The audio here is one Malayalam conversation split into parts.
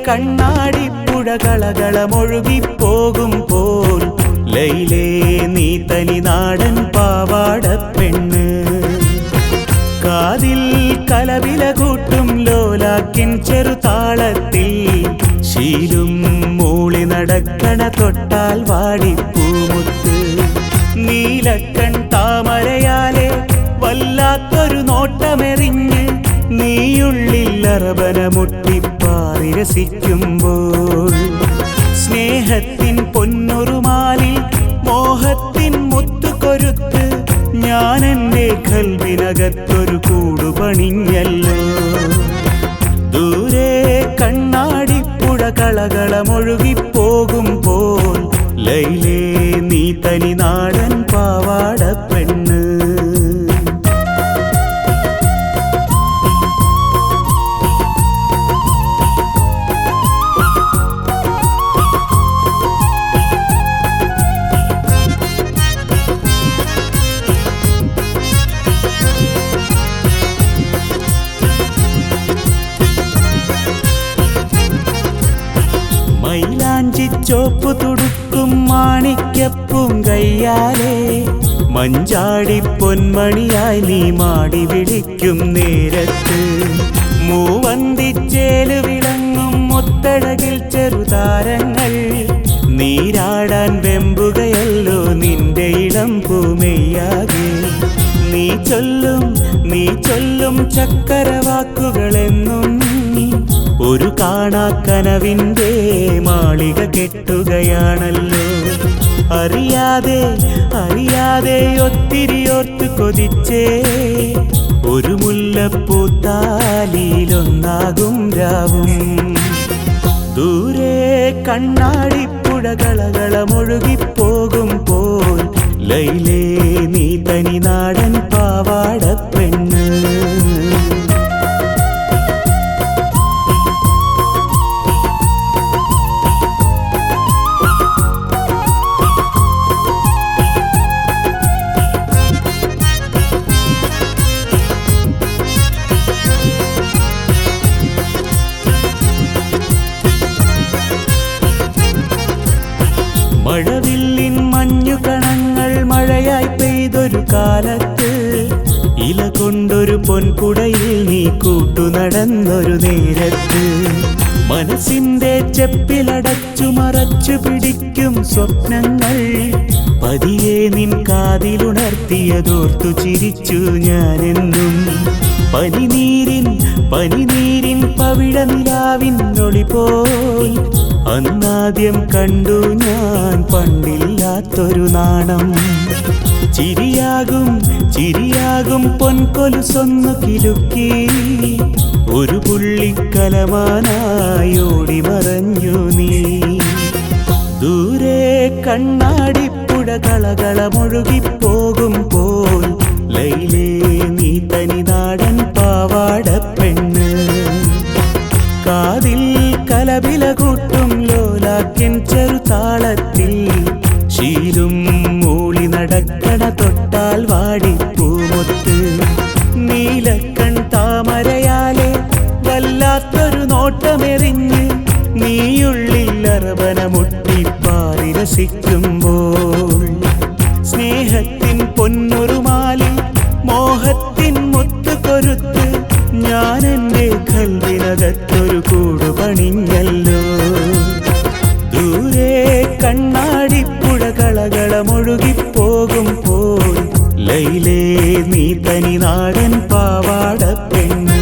കണ്ണാടിപ്പുഴ കളകളമൊഴുകിപ്പോകുമ്പോൾ ലൈലേ നീ തനി നാടൻ പാവാടപ്പെണ്ണ്. കാതിൽ കലവില കൂട്ടും ലോലാക്കിൻ ചെറുതാളത്തിൽ ശീലും മൂളി നടക്കണ തൊട്ടാൽ വാടിപ്പൂമുത്ത്. നീലക്കൺ താമരയാലെ വല്ലാത്തൊരു നോട്ടമെറിഞ്ഞ് നീയുള്ളിൽ അറബന മുട്ടിപ്പാറി രസിക്കുമ്പോൾ സ്നേഹത്തിൻ പൊന്നുറുമാലിൽ മോഹത്തിൻ മുത്തുകൊരുത്ത് ഞാൻ എൻ്റെ കൽവിനകത്തൊരു കൂടുപണിഞ്ഞല്ലോ. ദൂരെ കണ്ണാടിപ്പുഴ കളകളമൊഴുകിപ്പോകുമ്പോൾ ലൈലേ നീ തനി നാടൻ പാവാടപ്പെണ്ണ്. ചോപ്പ് തുടുക്കും മാണിക്യപ്പും കയ്യാലേ മഞ്ചാടി പൊന്മണിയായി നീ മാടി വിളിക്കും നേരത്ത് മൂവന്തിച്ചേല് വിളങ്ങും മുത്തഴകിൽ ചെറുതാരങ്ങൾ നീരാടാൻ വെമ്പുകയല്ലോ നിന്റെ ഇളം പൂമെയ്യാകെ. നീ ചൊല്ലും ചക്കരവാക്കുകളെന്നും ഒരു കാണാക്കനവിൻ്റെ മാളിക കെട്ടുകയാണല്ലോ. അറിയാതെ ഒത്തിരി ഓർത്ത് കൊതിച്ചേ ഒരു മുല്ലപ്പൂത്താലിയിലൊന്നാകും രാവും. ദൂരെ കണ്ണാടിപ്പുഴ കളകളമൊഴുകിപ്പോകുമ്പോൾ ലൈലേ നീ തനി നാടൻ പാവാടപ്പെണ്ണ്. മഴവില്ലിൻ മഞ്ഞുകണങ്ങൾ മഴയായി പെയ്തൊരു കാലത്ത് ഇല കൊണ്ടൊരു പൊൻകുടയിൽ നീ കൂട്ടുനടന്നൊരു നേരത്ത് മനസ്സിന്റെ ചെപ്പിലടച്ചു മറച്ചു പിടിക്കും സ്വപ്നങ്ങൾ പതിയെ നിൻ കാതിലുണർത്തിയതോർത്തു ചിരിച്ചു ഞാനെന്നും. പനിനീരിൻ പവിഴ നിലാവിൻ ഒളി പോൽ അന്നാദ്യം കണ്ടു ഞാൻ പണ്ടില്ലാത്തൊരു നാണം. ചിരിയാകും പൊൻകൊലുസൊന്നു കിലുക്കി ഒരു പുള്ളിക്കലമാനായി ഓടി മറഞ്ഞു നീ. ദൂരെ കണ്ണാടിപ്പുഴ കളകളമൊഴുകിപ്പോകുമ്പോൾ ലൈലേ നീ തനി നാടൻ പാവാടപ്പെണ്ണ്. കാതിൽ കലവില കൂട്ടും ലോലാക്കിൻ ചെറുതാളത്തിൽ ശീലും മൂളി നടക്കണ തൊട്ടാൽ വാടിപ്പൂമുത്ത്. നീലക്കൺ താമരയാലെ വല്ലാത്തൊരു നോട്ടമെറിഞ്ഞ് നീയുള്ളിൽ അറബന മുട്ടിപ്പാറി രസിക്കുമ്പോൾ സ്നേഹത്തിൻ പൊന്നുറുമാലിൽ മോഹത്തിൻ മുത്തുകൊരുത്ത് ഞാൻ എൻ്റെ കൽവിനകത്തൊരു കൂടുപണിഞ്ഞല്ലോ. ദൂരെ കണ്ണാടിപ്പുഴ കളകളമൊഴുകിപ്പോകുമ്പോൾ ലൈലേ നീ തനി നാടൻ പാവാടപ്പെണ്ണ്.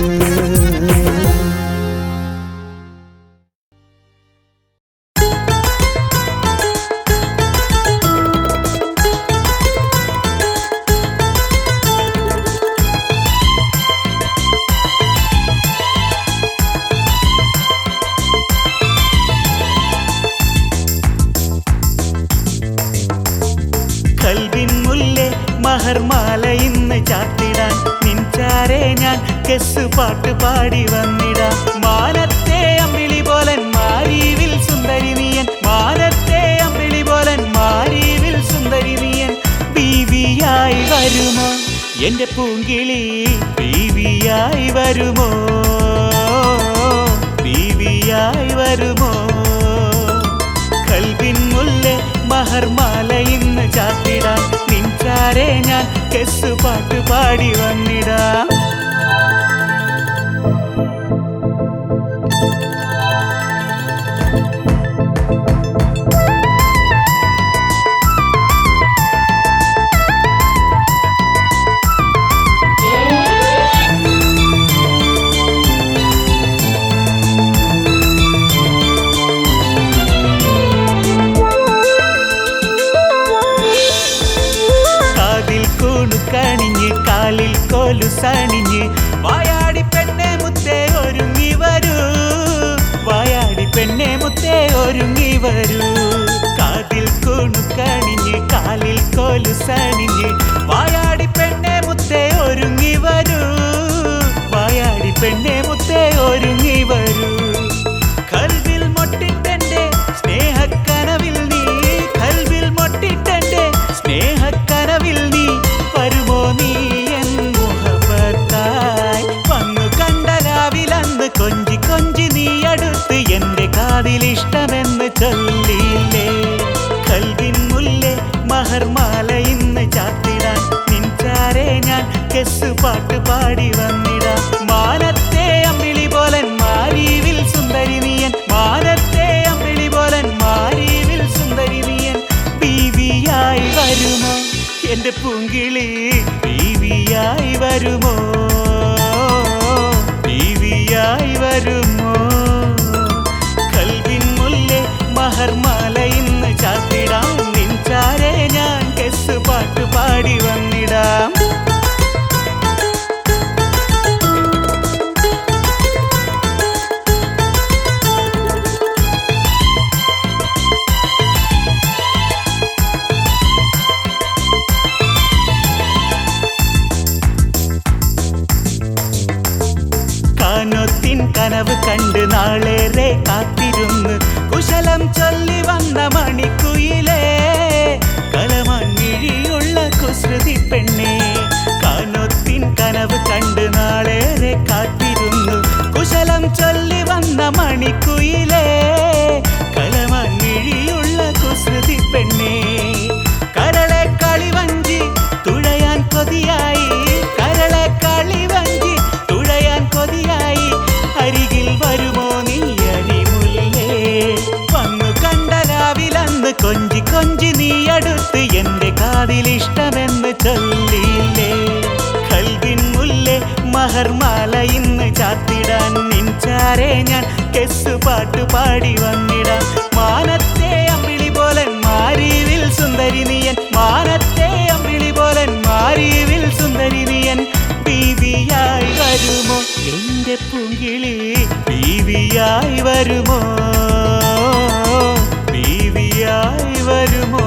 മഹർമാല ഇന്ന് ചാത്തിടാൻ നിൻചാരെ ഞാൻ കെസ് പാട്ട് പാടി വന്നിടാം. മാനത്തെ അമ്പിളി പോലൻ മാരീവിൽ സുന്ദരി നീയൻ, മാനത്തെ അമ്പിളി പോലൻ മാരീവിൽ സുന്ദരി നീയൻ. ബീവിയായി വരുമോ എൻ്റെ പൂങ്കിളി, ബീവിയായി വരുമോ, ബീവിയായി ബീവിയായി വരുമോ? കൽവിൻ മുല്ലേ മഹർമാല ഇന്ന് ചാത്തിടാൻ നിൻചാരെ ഞാൻ കെസ് പാട്ട് പാടി വന്നിടാം. കണിഞ്ഞ് കാലിൽ കോലുസണിഞ്ഞ് വായാടി പെണ്ണെ മുത്തേ ഒരുങ്ങി വരൂ, വായാടി പെണ്ണെ മുത്തേ ഒരുങ്ങി വരൂ. കാതിൽ കുണുക്കണിഞ്ഞ് കാലിൽ കോലുസണിഞ്ഞ് വായാടി പെണ്ണെ മുത്തേ ഒരുങ്ങി വരൂ, വായാടി പെണ്ണെ മുത്തേ ഒരുങ്ങി വരൂ. കൽവിൽ മൊട്ടിട്ടെന്റെ സ്നേഹക്കനവിൽ നീ, കൽവിൽ മൊട്ടിട്ടെന്റെ സ്നേഹക്കനവിൽ നീ വരുമോ? നീ എൻ മുഹബത്തായി വന്നു കണ്ടരാവിലന്ന് കൊഞ്ചി കൊഞ്ചി നീ അടുത്ത് എന്റെ കാതിലിഷ്ടമെന്ന് ചൊല്ലിയില്ലേ. കൽവിൻ മുല്ലേ മഹർമാല ഇന്ന് ചാത്തിടാൻ നിൻചാരെ ഞാൻ കെസ് പാട്ട് പാടി വന്നിടാം. മാനത്തെ അമ്പിളി പോലൻ മാരീവിൽ സുന്ദരി നീയൻ, മാനത്തെ അമ്പിളി പോലൻ മാരീവിൽ സുന്ദരി നീയൻ ബീവിയായി വരുമോ? എന്റെ പൂങ്കിളി ബീവിയായി വരുമോ? ബീവിയായി വരുമോ? കൽവിൻ മുല്ലേ മഹർമാല ഇന്ന് ചാത്തിടാം നിൻചാരെ ഞാൻ കെസ് പാട്ട് പാടി വന്നിടാം. കാനൊത്തിൻ കനവ് കണ്ട് നാളേറെ കാത്തിരുന്ന് കുശലം ചൊല്ലി വന്ന മണിക്കുയിലേ, കളമങ്ങിഴിയുള്ള കുസൃതി പെണ്ണേ. കാനൊത്തിൻ കനവ് കണ്ട് നാളേറെ കാത്തിരുന്ന് കുശലം ചൊല്ലി വന്ന മണിക്കുയിലേ, കളമങ്ങിഴിയുള്ള കുസൃതി പെണ്ണേ. കരളെ കളിവഞ്ചി തുഴയാൻ കൊതിയായി, കരളെ കളിവഞ്ചി തുഴയാൻ കൊതിയായി അരികിൽ വരുമോ നീ അരിമുല്ലേ? വന്നു കണ്ടരാവിലന്ന് കൊഞ്ചി കൊഞ്ചി നീ അടുത്ത് എന്റെ കാതിലിഷ്ടമെന്ന് ചൊല്ലിയില്ലേ. കൽവിൻ മുല്ലേ മഹർമാല ഇന്ന് ചാത്തിടാൻ നിൻചാരെ ഞാൻ കെസ് പാട്ട് പാടി വന്നിടാം. മാനത്തെ അമ്പിളി പോലൻ മാരീവിൽ സുന്ദരി നീയൻ, മാനത്തെ അമ്പിളി പോലൻ മാരീവിൽ സുന്ദരി നീയൻ ബീവിയായി വരുമോ? എന്റെ പൂങ്കിളി ബീവിയായി വരുമോ? ബീവിയായി വരുമോ?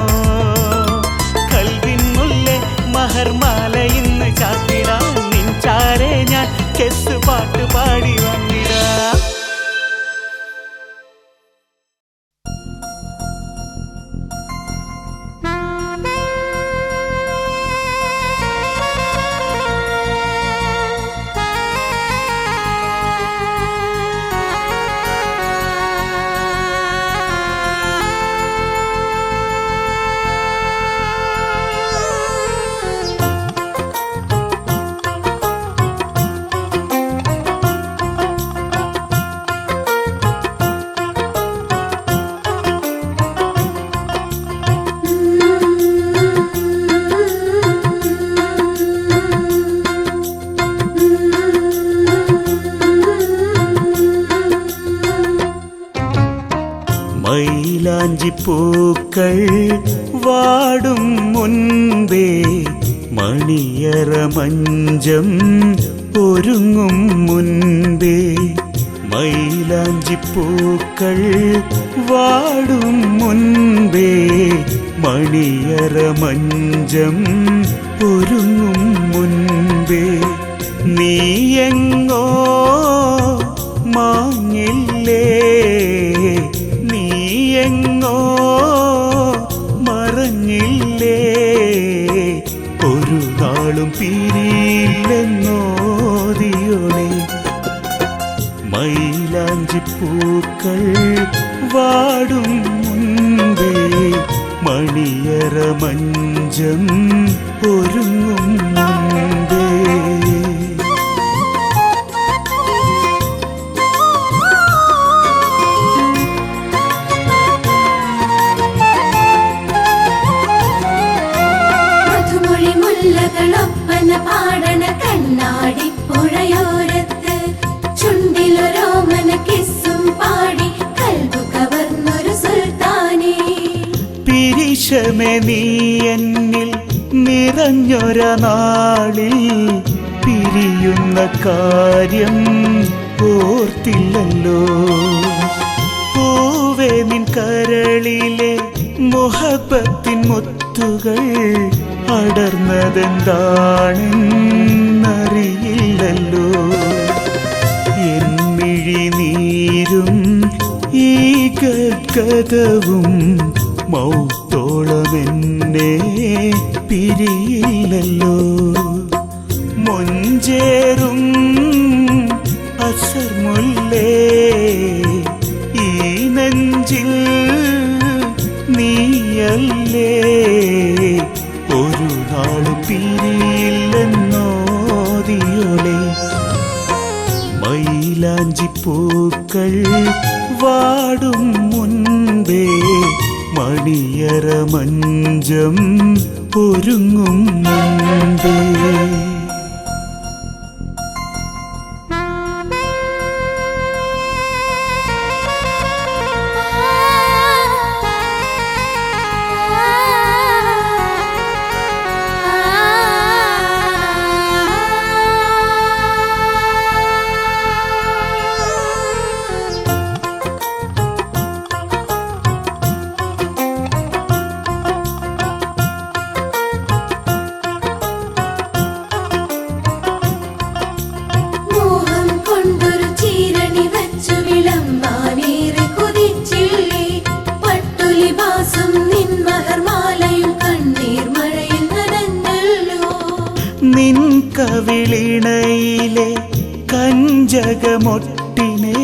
കൽവിൻ മുല്ലേ മഹർമാല ഇന്ന് ചാത്തിടാൻ നിൻചാരെ ഞാൻ കെസ് പാട്ട് പാടി വന്നിടാം. മൈലാഞ്ചിപ്പൂക്കൾ വാടും മുൻപേ മണിയറ മഞ്ചം ഒരുങ്ങും മുൻപേ, മൈലാഞ്ചിപ്പൂക്കൾ വാടും മുൻപേ മണിയറ മഞ്ചം ഒരുങ്ങും മുൻപേ. നീയെങ്ങോ മാഞ്ഞില്ലേ, നീയെങ്ങോ മറഞ്ഞില്ലേ, ഒരു നാളും പിരിയില്ലെന്നോദിയോളെ. മൈലാഞ്ചി മൈലാഞ്ചിപ്പൂക്കൾ വാടും മുൻപേ മണിയറ മഞ്ചം ഒരുങ്ങും മുൻപേ പാടണ കണ്ണാടി പുഴയോരത്ത് ചുണ്ടിലൊരോമന കിസ്സും പാടി കൽബു കവർന്നൊരു സുൽത്താനേ പിരിശമേ നീ എന്നിൽ നിറഞ്ഞൊര നാളിൽ പിരിയുന്ന കാര്യം ഓർത്തില്ലല്ലോ പൂവേ നിൻ കരളിലെ മുഹബത്തിൻ മുത്തുകൾ അടർന്നതെന്താണെന്നറിയില്ലല്ലോ എന്നിഴി നീരും ഈ ഗദ്ഗതവും മൗത്തോളമെന്നെ പിരിയില്ലല്ലോ മൊഞ്ചേറും അസർമുല്ലേ ഈ നെഞ്ചിൽ നീയല്ലേ ഒരു നാള് പിരിയില്ലെന്നോതിയോളെ മൈലാഞ്ചിപ്പൂക്കൾ വാടും മുൻപേ മണിയറ മഞ്ചം ഒരുങ്ങും മുൻപേ നിൻ കവിളിണയിലെ കഞ്ചകമൊട്ടിനെ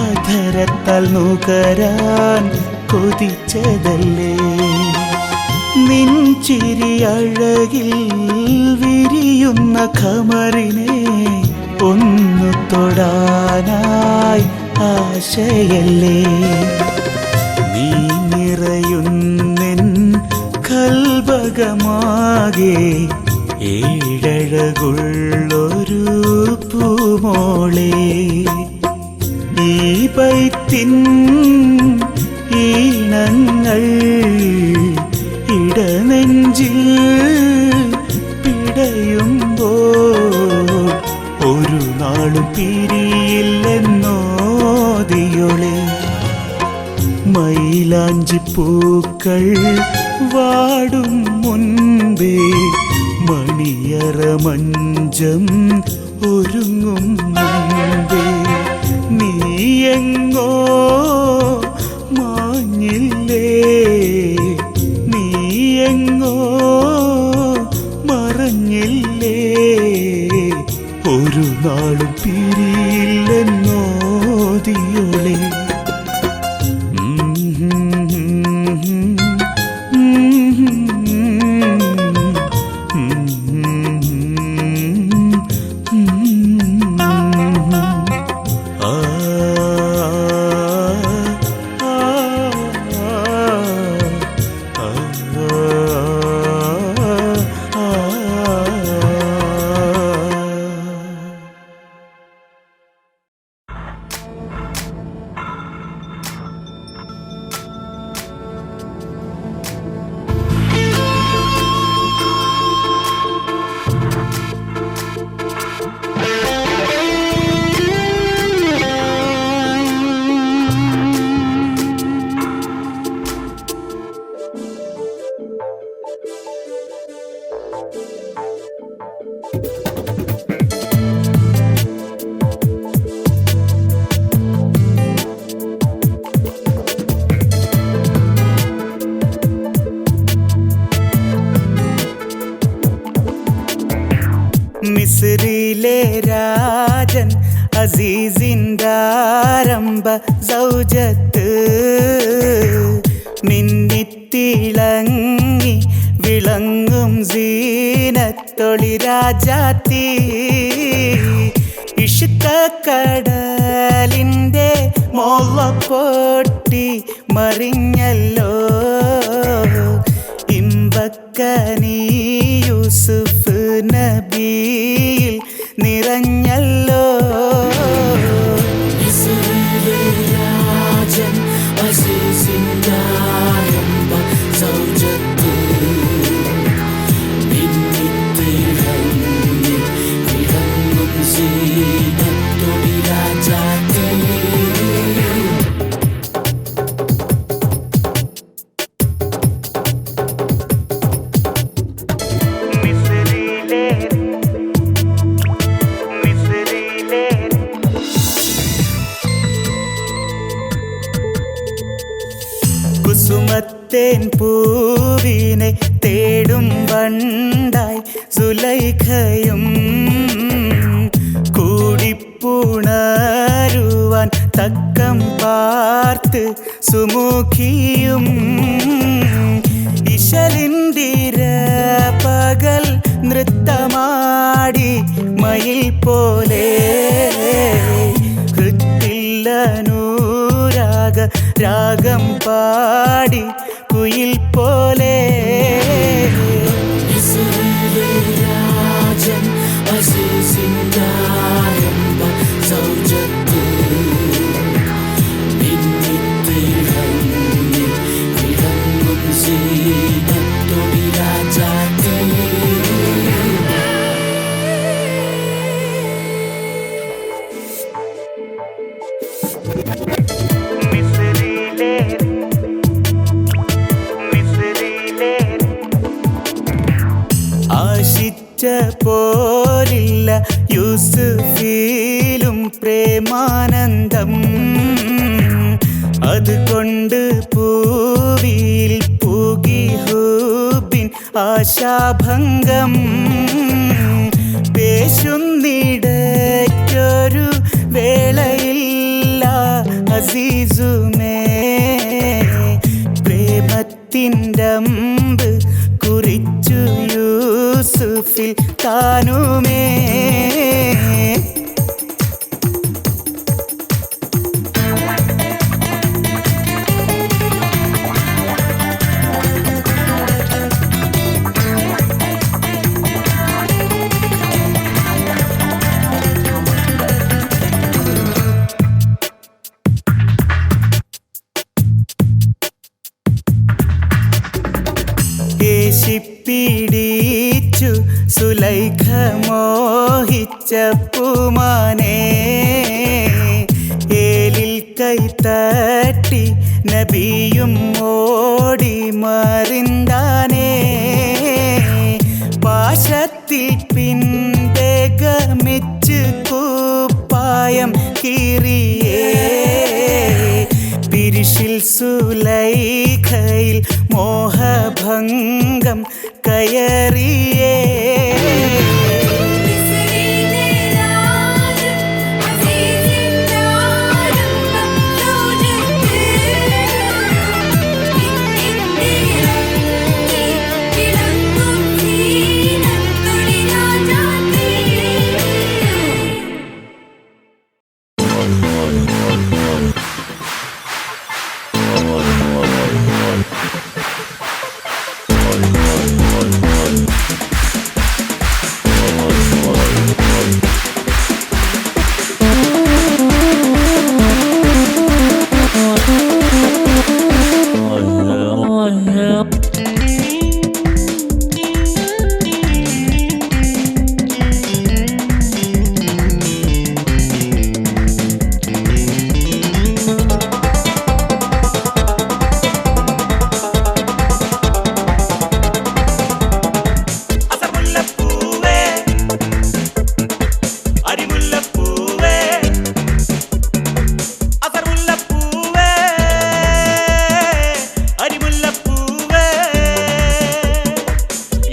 അധരത്താൽ നുകരാൻ കൊതിച്ചതല്ലേ നിൻ ചിരിയഴകിൽ വിരിയുന്ന ഖമറിനെ ഒന്നു തൊടാനായി ആശയല്ലേ നീ നിറയുന്നെൻ കൽബകമാകെ ഏഴഴകുള്ളൊരു പൂമോളെ ഈ ബൈത്തിൻ ഈണങ്ങൾ ഇടനെഞ്ചിൽ പിടയുമ്പോൾ ഒരു നാളും പിരിയില്ലെന്നോതിയോളെ മൈലാഞ്ചിപ്പൂക്കൾ വാടും മുൻപേ മണിയറ മഞ്ചം ഒരുങ്ങും മുൻപേ നീയെങ്ങോ മാഞ്ഞില്ലേ നീയെങ്ങോ മറഞ്ഞില്ലേ ഒരു നാളും പിരിയില്ലെന്നോതിയോളെ മിസ്രിലെ രാജൻ അസീസിൻ്റെ ആരംഭ സൗജത്ത് മിന്നിത്തിളങ്ങി വിളങ്ങും സീനത്തൊളി രാജാത്തി ഇഷ്കക്കടലിൻ്റെ മോള പൊട്ടി മറിഞ്ഞല്ലോ ഇമ്പക്കനീ യൂസുഫ് നബിയിൽ നിറഞ്ഞല്ലോ കുസുമത്തേൻ പൂവിനെ തേടും വണ്ടായി സുലൈഖയും കൂടിപ്പുണരുവാൻ തക്കം പാർത്ത് സുമുഖിയും ഇശലിന്ദിര പകൽ നൃത്തമാടി മയിൽ പോലെ ഹൃത്തില്ലനൂരാഗ രാഗം പാടി കുയിൽ പോലെ ആശിച്ച പോലില്ല യൂസുഫിലും പ്രേമാനന്ദം അതുകൊണ്ട് പൂവിൽ പൂകി ഹൂബിൻ ആശാഭംഗം പേശുന്നിടയ്ക്കൊരു വേളയില്ല അസീസുമേ പ്രേമത്തിൻ്റമ്പ് കുറിച്ചു യൂസുഫിൽ താനുമേ പിടിച്ചു സുലൈഖ മോഹിച്ച പൂമാനെ ഏലിൽ കൈത്തട്ടി നബിയും ഓടി മറിന്താനേ പാശത്തിൽ പിൻപേഗമിച്ച് കുപ്പായം കീറിയേ പിരിശിൽ സുലൈഖയിൽ മോഹഭംഗം കയറിയേ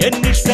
എന്നിഷ്ട